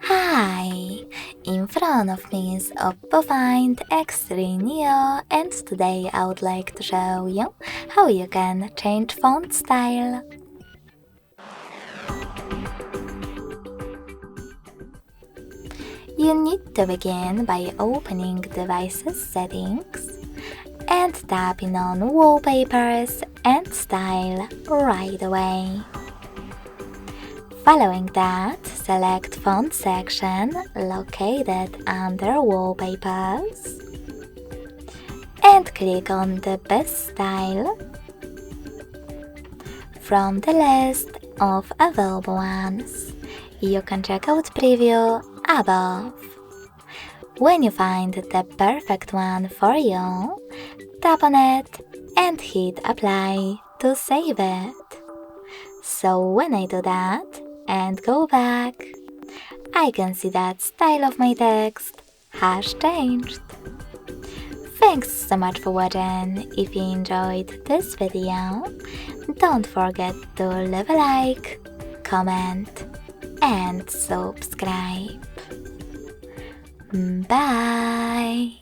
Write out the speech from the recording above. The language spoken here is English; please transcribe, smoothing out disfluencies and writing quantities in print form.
Hi! In front of me is OPPO Find X3 Neo, and today I would like to show you how you can change font style. You need to begin by opening Devices Settings and tapping on Wallpapers and Style right away. Following that, select Font section located under Wallpapers and click on the best style from the list of available ones. You can check out preview above. When you find the perfect one for you, tap on it and hit apply to save it. So when I do that and go back, I can see that style of my text has changed. Thanks so much for watching. If you enjoyed this video, don't forget to leave a like, comment and subscribe. Bye!